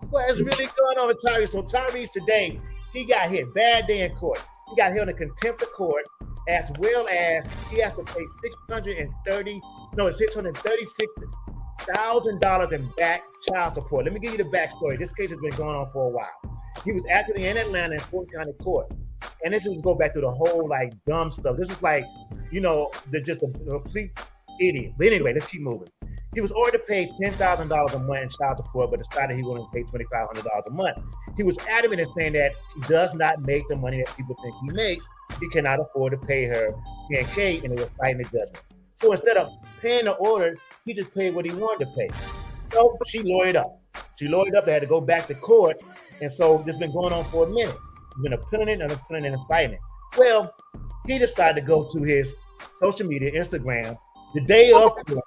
What is really going on with Tyrese? So Tyrese today, he got hit. Bad day in court. He got held in contempt of court, as well as he has to pay $636,000 in back child support. Let me give you the backstory. This case has been going on for a while. He was actually in Atlanta in Fulton County Court. And this just go back to the whole like dumb stuff. This is like, you know, they're just a complete idiot. But anyway, let's keep moving. He was ordered to pay $10,000 a month in child support, but decided he wanted to pay $2,500 a month. He was adamant in saying that he does not make the money that people think he makes. He cannot afford to pay her $10K, and they were fighting the judgment. So instead of paying the order, he just paid what he wanted to pay. So she lawyered up. They had to go back to court. And so this has been going on for a minute. He's been appealing it and fighting it. Well, he decided to go to his social media, Instagram, the day of court,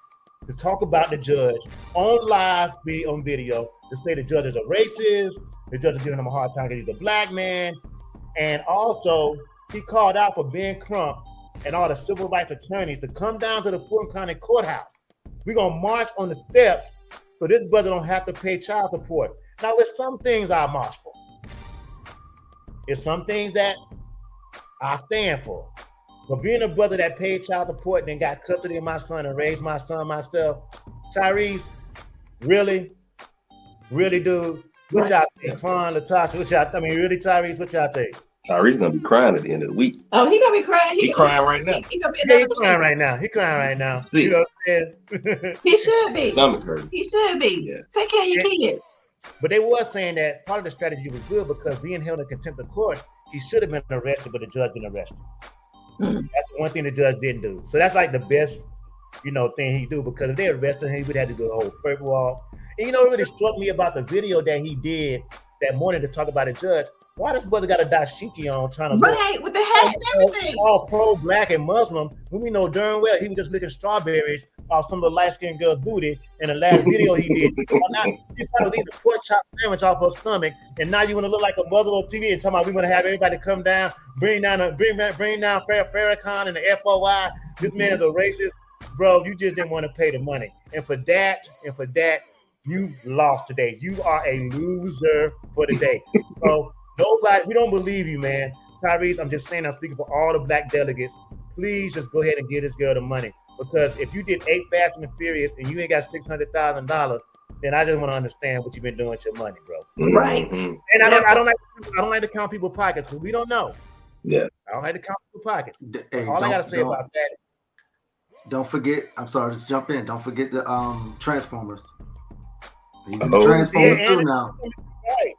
to talk about the judge on live, on video, to say the judge is a racist, the judge is giving him a hard time because he's a Black man. And also, he called out for Ben Crump and all the civil rights attorneys to come down to the Fulton County Courthouse. We're going to march on the steps so this brother don't have to pay child support. Now, there's some things I march for. There's some things that I stand for. But being a brother that paid child support and then got custody of my son and raised my son myself, Tyrese, really, dude, what y'all think? Twan, Latasha, really, Tyrese, what y'all think? Tyrese gonna be crying at the end of the week. Oh, he gonna be crying. He crying right now. He gonna be crying right now. He crying right now. See. You know what I'm saying? He should be. Stomach hurt. He should be. Yeah. Take care of your kids. But they were saying that part of the strategy was good because being held in contempt of court, he should have been arrested, but the judge didn't arrest him. That's the one thing the judge didn't do. So that's like the best, thing he do, because if they arrested him, he would have to do the whole perp walk. And it really struck me about the video that he did that morning to talk about a judge. Why this brother got a dashiki on trying to right with the hat and everything? All pro-Black and Muslim, when we know darn well he was just licking strawberries off some of the light-skinned girl's booty in the last video he did. Now you trying to leave the pork chop sandwich off her stomach, and now you want to look like a mother on TV and talking about we want to have everybody come down, bring down Farrakhan and the FOI. This man is a racist, bro. You just didn't want to pay the money, and for that, you lost today. You are a loser for the day. So nobody, we don't believe you, man. Tyrese, I'm just saying, I'm speaking for all the black delegates. Please just go ahead and give this girl the money. Because if you did 8 Fast and Furious and you ain't got $600,000, then I just want to understand what you've been doing with your money, bro. Right. And I don't like to count people's pockets because we don't know. Yeah. I don't like to count people's pockets. Hey, all I gotta say about that. Don't forget. I'm sorry to jump in. Don't forget the Transformers. He's in the Transformers too now. Right.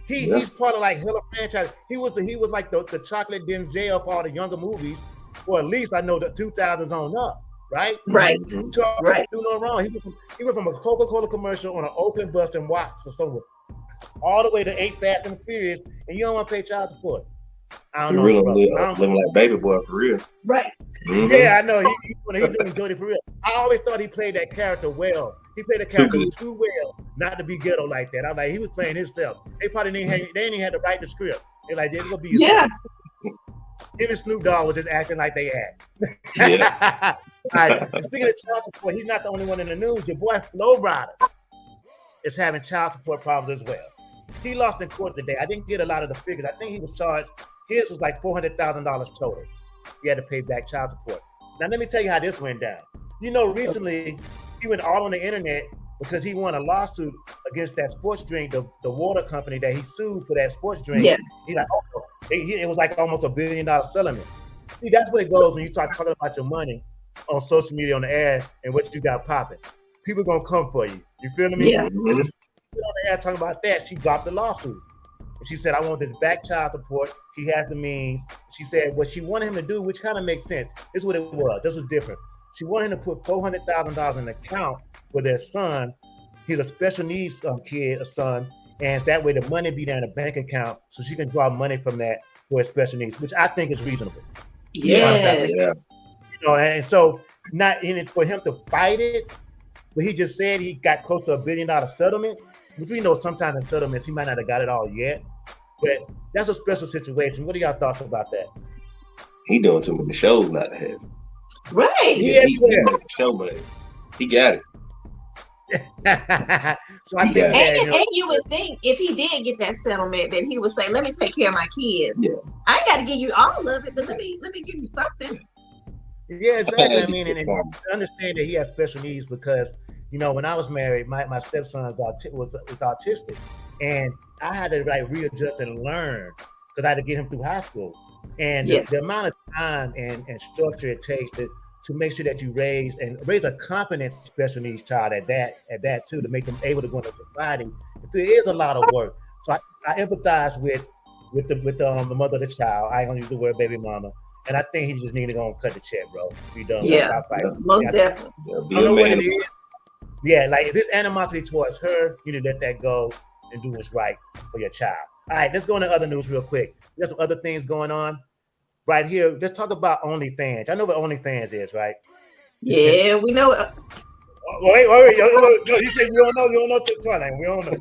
He's part of like hella franchise. He was like the chocolate Denzel for all the younger movies, or at least I know the 2000s on up. Right. Right. Right. Do no wrong. He went from a Coca-Cola commercial on an open bus in Watts or somewhere, all the way to 8 Fast and Furious, and you don't want to pay child support. I don't know. Really living like baby boy for real. Right. Mm-hmm. Yeah, I know. He's doing Jody for real. I always thought he played that character well. He played the character too well not to be ghetto like that. I'm like, he was playing himself. They probably didn't even have to write the script. They're like, there's gonna be him and Snoop Dogg was just acting like they act. Yeah. All right. Speaking of child support, he's not the only one in the news. Your boy Flo Rida is having child support problems as well. He lost in court today. I didn't get a lot of the figures. I think he was charged. His was like $400,000 total. He had to pay back child support. Now let me tell you how this went down. You know, recently he went all on the internet because he won a lawsuit against that sports drink, the water company that he sued for that sports drink. Yeah. He like, it was like almost $1 billion settlement. See, that's what it goes when you start talking about your money on social media, on the air, and what you got popping. People gonna come for you. You feel me? Yeah. And on the air talking about that, she dropped the lawsuit. And she said, I want this back child support. He has the means. She said what she wanted him to do, which kind of makes sense. This is what it was. This was different. She wanted him to put $400,000 in an account for their son. He's a special needs kid, a son. And that way the money be there in a bank account so she can draw money from that for his special needs, which I think is reasonable. Yes. Yeah. You know, and so not in it for him to fight it, but he just said he got close to $1 billion settlement, which we know sometimes in settlements he might not have got it all yet. But that's a special situation. What are y'all thoughts about that? He doing too many shows not to have it. Right. Yeah, he show, but he got it. So I think and you would think if he did get that settlement, then he would say, "Let me take care of my kids. Yeah. I ain't got to give you all of it, but let me give you something." Yeah, exactly. I mean, and understand that he has special needs because you know when I was married, my stepson was autistic, and I had to like readjust and learn because I had to get him through high school, and the amount of time and structure it takes to make sure that you raise a competent special needs child at that too, to make them able to go into society. It is a lot of work. So I empathize with the mother of the child. I don't use the word baby mama. And I think he just need to go and cut the check, bro. Be done. Yeah, most definitely. I know what it is. Yeah, like if there's animosity towards her, you need to let that go and do what's right for your child. All right, let's go into other news real quick. There's some other things going on. Right here, let's talk about OnlyFans. I know what OnlyFans is, right? Yeah, we know it. Wait. You said you don't know. You don't know Twilight. We don't know.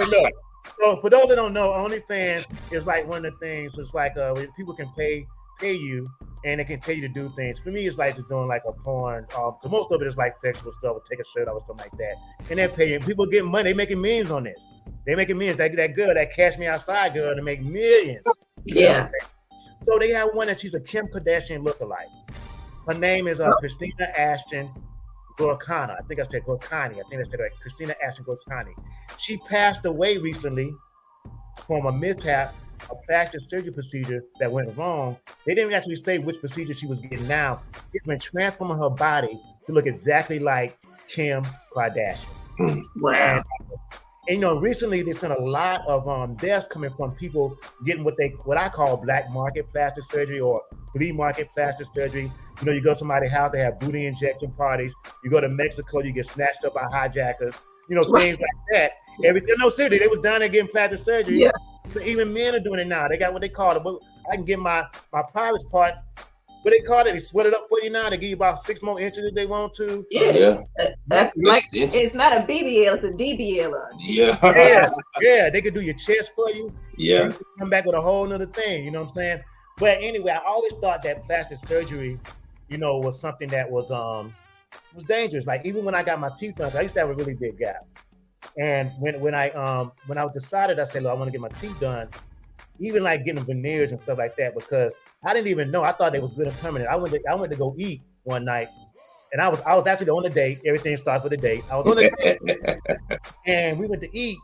Look, so for those that don't know, OnlyFans is like one of the things. It's like where people can pay you, and they can tell you to do things. For me, it's like just doing like a porn. Because most of it is like sexual stuff, or take a shirt off or something like that. And they're paying. People getting money. They're making millions on this. They making millions. That girl, that Cash Me Outside girl, to make millions. Yeah. So they have one that she's a Kim Kardashian lookalike. Her name is Christina Ashton Gorkani. I think I said Gorkani. I think I said right. Christina Ashton Gorkani. She passed away recently from a mishap, a plastic surgery procedure that went wrong. They didn't actually say which procedure she was getting now. It's been transforming her body to look exactly like Kim Kardashian. Wow. And you know, recently there's been a lot of deaths coming from people getting what I call black market plastic surgery or flea market plastic surgery. You know, you go to somebody's house, they have booty injection parties. You go to Mexico, you get snatched up by hijackers. You know, things like that. Everything. No, seriously, they was down there getting plastic surgery. Yeah. So even men are doing it now. They got what they call it. I can get my private part what they call it? They sweat it up for you now. They give you about 6 more inches if they want to. Yeah. Like it's not a BBL, it's a DBL. Yeah. They could do your chest for you. Yeah. You come back with a whole nother thing. You know what I'm saying? But anyway, I always thought that plastic surgery, was something that was dangerous. Like even when I got my teeth done, I used to have a really big gap. And when I decided, I said, look, I want to get my teeth done, even like getting veneers and stuff like that, because I didn't even know. I thought they was good and permanent. I went to go eat one night, and I was actually on a date. Everything starts with a date. I was on a date, and we went to eat.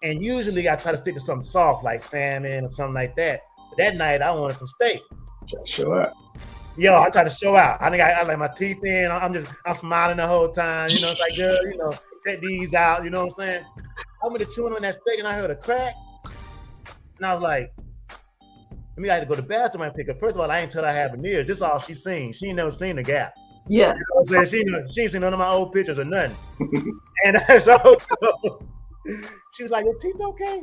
And usually I try to stick to something soft like salmon or something like that. But that night I wanted some steak. Show out. Yo, I try to show out. I think I like my teeth in. I'm smiling the whole time. It's like, girl, check these out. You know what I'm saying? I went to chewing on that steak and I heard a crack. And I was like, I had to go to the bathroom and pick up. First of all, I ain't tell her I had veneers. This is all she seen. She ain't never seen the gap. Yeah. You know what I'm saying? She ain't seen none of my old pictures or nothing. And so she was like, your teeth okay?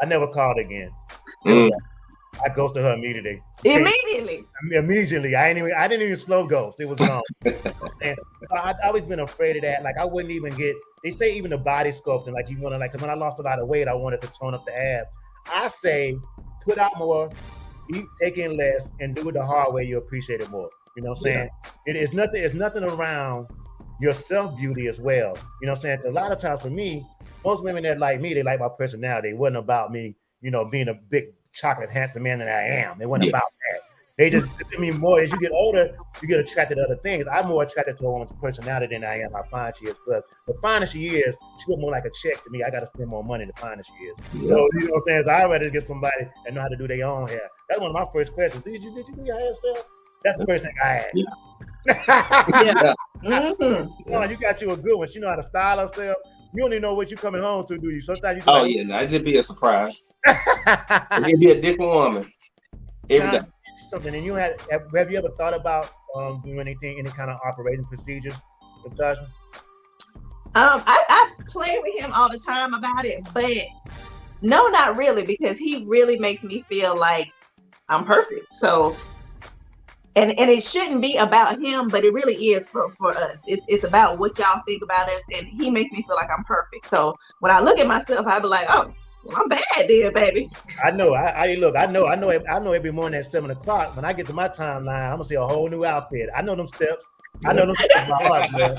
I never called again. I ghosted her immediately. Immediately. I didn't even slow ghost. It was gone. And I've always been afraid of that. Like I wouldn't even get, they say even the body sculpting, like you want to, like, cause when I lost a lot of weight, I wanted to tone up the abs. I say, put out more, take in less, and do it the hard way, you appreciate it more. You know what I'm saying? It's nothing around your self-beauty as well. You know what I'm saying? A lot of times for me, most women that like me, they like my personality. It wasn't about me, being a big chocolate handsome man that I am. It wasn't about that. They just, more as you get older, you get attracted to other things. I'm more attracted to a woman's personality than I am how fine she is. But the finer she is, she look more like a check to me. I got to spend more money the finer she is. Yeah. So, you know what I'm saying? So I'd rather get somebody that know how to do their own hair. That's one of my first questions. Did you do your hair yourself? That's the first thing I asked. Yeah. You got you a good one. She know how to style herself. You don't even know what you're coming home to, do you? Sometimes you it'd just be a surprise. It'd be a different woman every day. Something, and have you ever thought about doing any kind of operating procedures, Natasha? I play with him all the time about it, but no, not really, because he really makes me feel like I'm perfect. So, and it shouldn't be about him, but it really is for us. It's about what y'all think about us, and he makes me feel like I'm perfect. So when I look at myself, I be like, oh, well, I'm bad there, baby. I know. I know every morning at 7:00 when I get to my timeline, I'm gonna see a whole new outfit. I know them steps. I know them steps by heart, man.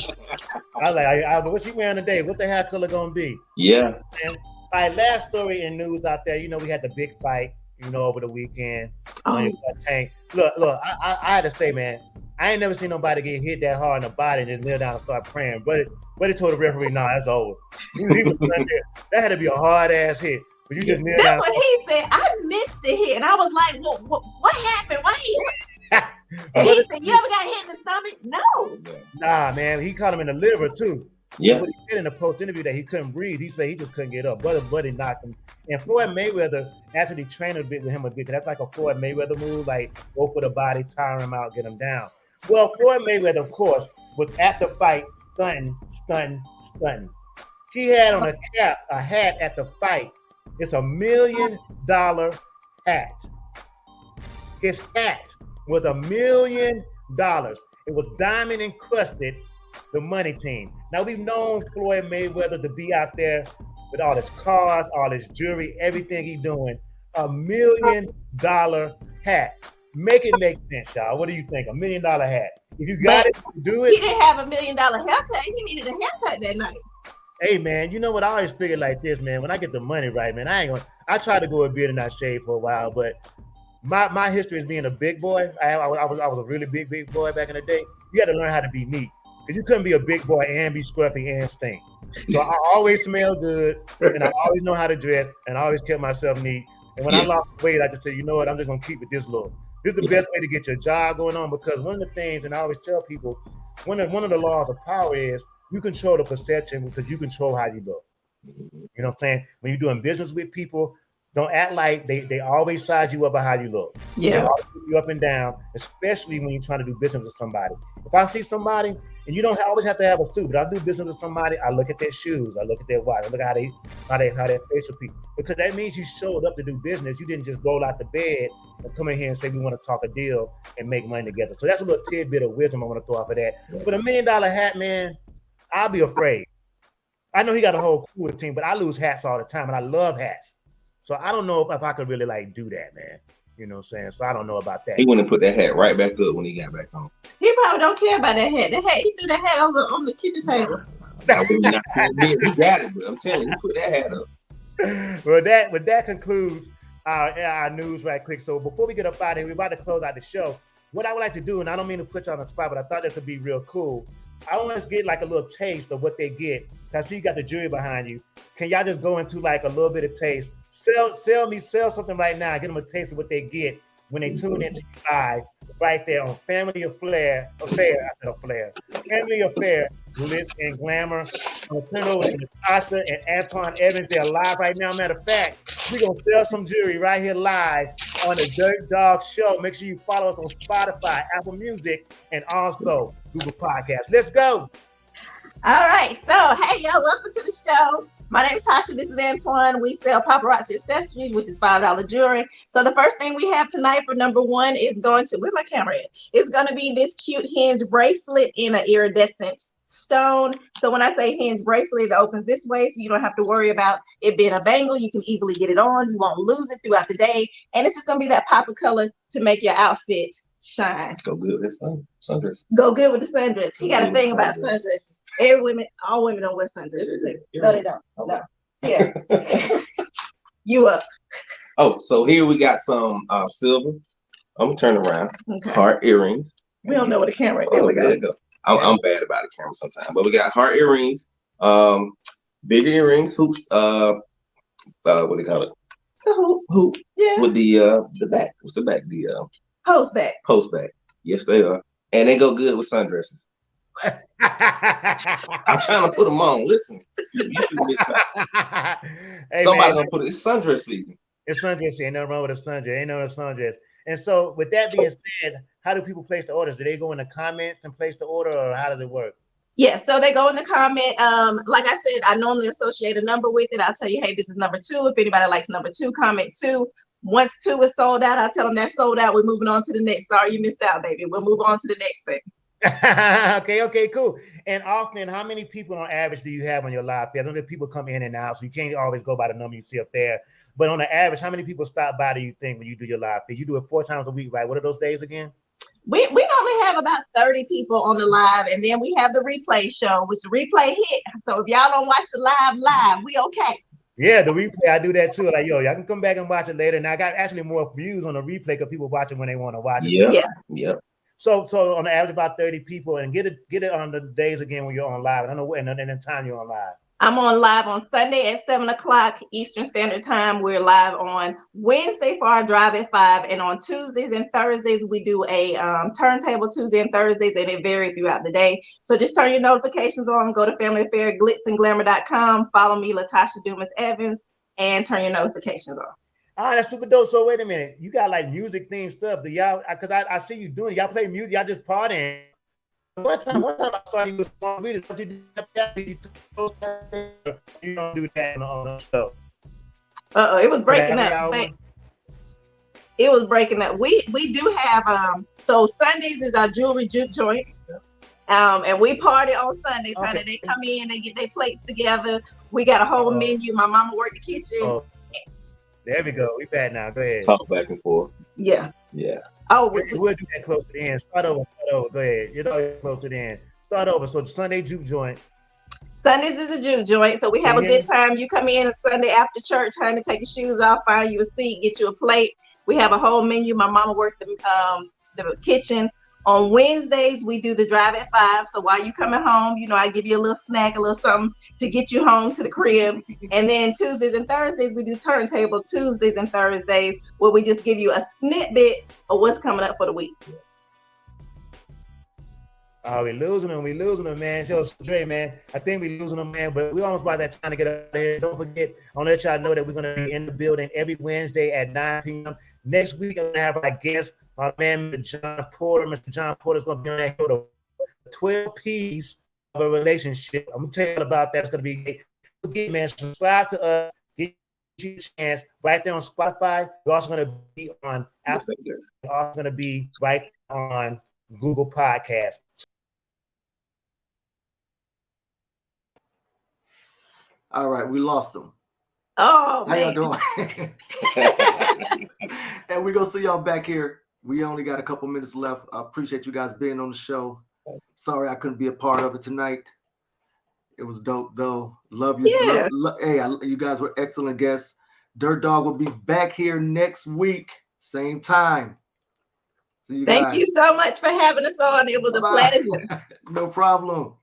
I was like, what's she wearing today? What the hair color gonna be? Yeah. And my last story in news out there, we had the big fight, over the weekend. Tank. Look, I had to say, man, I ain't never seen nobody get hit that hard in the body and just kneel down and start praying. But it told the referee, nah, that's over. He was there. That had to be a hard ass hit. But you just kneel down. That's what he said. I missed the hit, and I was like, what happened? Why and he said, you ever got hit in the stomach? No. Nah, man, he caught him in the liver too. Yeah. But he said in the post interview that he couldn't breathe. He said he just couldn't get up. Buddy knocked him. And Floyd Mayweather actually trained a bit with him a bit. That's like a Floyd Mayweather move, like go for the body, tire him out, get him down. Well, Floyd Mayweather, of course, was at the fight, stunned. He had on a hat at the fight. It's $1 million hat. His hat was $1 million. It was diamond encrusted, the money team. Now, we've known Floyd Mayweather to be out there with all his cars, all his jewelry, everything he's doing. $1 million hat. Make it make sense, y'all. What do you think? $1 million hat. If you got it, do it. He didn't have $1 million haircut. He needed a haircut that night. Hey, man, you know what? I always figured like this, man. When I get the money right, man, I tried to go with beard and not shave for a while, but my history is being a big boy. I was a really big boy back in the day. You had to learn how to be neat. Because you couldn't be a big boy and be scruffy and stink. So I always smell good, and I always know how to dress, and I always kept myself neat. And when I lost weight, I just said, you know what? I'm just going to keep it this look. This is the best way to get your job going on, because one of the things, and I always tell people, one of the laws of power is you control the perception because you control how you look. You know what I'm saying? When you're doing business with people, Don't act like they always size you up by how you look. They Yeah. always put you up and down, especially when you're trying to do business with somebody. If I see somebody, and you don't always have to have a suit, but I do business with somebody, I look at their shoes, I look at their watch, I look at how their facial people, because that means you showed up to do business. You didn't just roll out the bed and come in here and say we want to talk a deal and make money together. So that's a little tidbit of wisdom I want to throw off of that. But $1 million hat, man, I'll be afraid. I know he got a whole crew with team, but I lose hats all the time, and I love hats. So I don't know if I could really like do that, man. You know what I'm saying? So I don't know about that. He wouldn't put that hat right back up when he got back home. He probably don't care about that hat. He threw that hat on the kitchen table. I would not admit he got it, but I'm telling you, he put that hat up. Well, that concludes our news right quick. So before we get up out of here, we're about to close out the show. What I would like to do, and I don't mean to put you on the spot, but I thought this would be real cool. I want to get like a little taste of what they get. I see you got the jury behind you. Can y'all just go into like a little bit of taste? Sell something right now. Get them a taste of what they get when they tune into you live right there on Family Affair, Glitz and Glamour. I'm going to turn over to Natasha and Antoine Evans. They're live right now. Matter of fact, we're going to sell some jewelry right here live on the DOGG Show. Make sure you follow us on Spotify, Apple Music, and also Google Podcasts. Let's go. All right. So, hey, y'all, welcome to the show. My name is Tasha. This is Antoine. We sell paparazzi accessories, which is $5 jewelry. So the first thing we have tonight for number one is going to, where my camera at? It's going to be this cute hinge bracelet in an iridescent stone. So when I say hinge bracelet, it opens this way, so you don't have to worry about it being a bangle. You can easily get it on. You won't lose it throughout the day. And it's just going to be that pop of color to make your outfit shine. Go good with that sundress. Go good with the sundress. He got a thing about sundresses. All women don't wear sundresses. No, they don't. No. Yeah. You up. Oh, so here we got some silver. I'm gonna turn around. Okay. Heart earrings. We don't know what a camera is. Oh, there you go. I'm bad about the camera sometimes, but we got heart earrings, bigger earrings, hoops. What do you call it? The Hoop. Yeah. With the back. What's the back? The post back. Post back. Yes, they are, and they go good with sundresses. I'm trying to put them on. Listen, you should miss that. Hey, somebody gonna put it. It's sundress season. It's sundress. Ain't nothing wrong with a sundress. Ain't no sundress. And so, with that being said, how do people place the orders? Do they go in the comments and place the order, or how does it work? Yeah, so they go in the comment. Like I said, I normally associate a number with it. I'll tell you, hey, this is number 2. If anybody likes number 2, comment 2. Once 2 is sold out, I'll tell them that's sold out. We're moving on to the next. Sorry, you missed out, baby. We'll move on to the next thing. Okay, cool. And often, how many people on average do you have on your live feed? I know that people come in and out, so you can't always go by the number you see up there. But on the average, how many people stop by, do you think, when you do your live feed? You do it 4 times a week, right? What are those days again? We normally have about 30 people on the live, and then we have the replay show, which the replay hit. So if y'all don't watch the live, we okay. Yeah, the replay, I do that too. Like, yo, y'all can come back and watch it later. And I got actually more views on the replay because people watch it when they want to watch it. Yeah. So on the average, about 30 people, and get it on the days again when you're on live. I don't know when and the time you're on live. I'm on live on Sunday at 7 o'clock Eastern Standard Time. We're live on Wednesday for our drive at 5. And on Tuesdays and Thursdays, we do a turntable Tuesday and Thursdays, and it varies throughout the day. So just turn your notifications on, go to Family Affair, glitzandglamour.com, follow me, Latasha Dumas Evans, and turn your notifications on. Ah, that's super dope. So wait a minute. You got like music themed stuff. Do y'all, because I see you doing it. Y'all play music, y'all just partying. One time I saw you was on video. You don't do that on the show. It was breaking up. It was breaking up. We do have so Sundays is our jewelry juke joint. And we party on Sundays. Okay. Sunday they come in, they get their plates together. We got a whole menu. My mama worked the kitchen. Oh. There we go. We back now. Go ahead. Talk back and forth. Yeah. Oh, we'll do that close to the end. Start over. Go ahead. You know, close to the end. Start over. So Sunday juke joint. Sundays is a juke joint. So we have a good time. You come in on Sunday after church, honey, take your shoes off, find you a seat, get you a plate. We have a whole menu. My mama worked the kitchen. On Wednesdays, we do the drive at 5. So while you coming home, you know, I give you a little snack, a little something to get you home to the crib. And then Tuesdays and Thursdays, we do turntable Tuesdays and Thursdays, where we just give you a snippet of what's coming up for the week. Oh, we losing them, man. Show Dre, man. I think we losing them, man. But we almost by that time to get out of here. Don't forget, I want to let y'all know that we're gonna be in the building every Wednesday at 9 p.m. Next week, I'm gonna have our guest, my man, Mr. John Porter. Mr. John Porter's gonna be on that show, the 12 P's of a relationship. I'm gonna tell you about that. It's gonna be great. Again, man, subscribe to us. Get you a chance right there on Spotify. We're also gonna be on Apple. We're also gonna be right on Google Podcasts. All right, we lost them. Oh, how y'all doing? And we're gonna see y'all back here. We only got a couple minutes left. I appreciate you guys being on the show. Sorry I couldn't be a part of it tonight. It was dope though. Love you. Yeah. You guys were excellent guests. Dirt Dog will be back here next week, same time. See you guys. Thank you so much for having us on. It was a pleasure. No problem.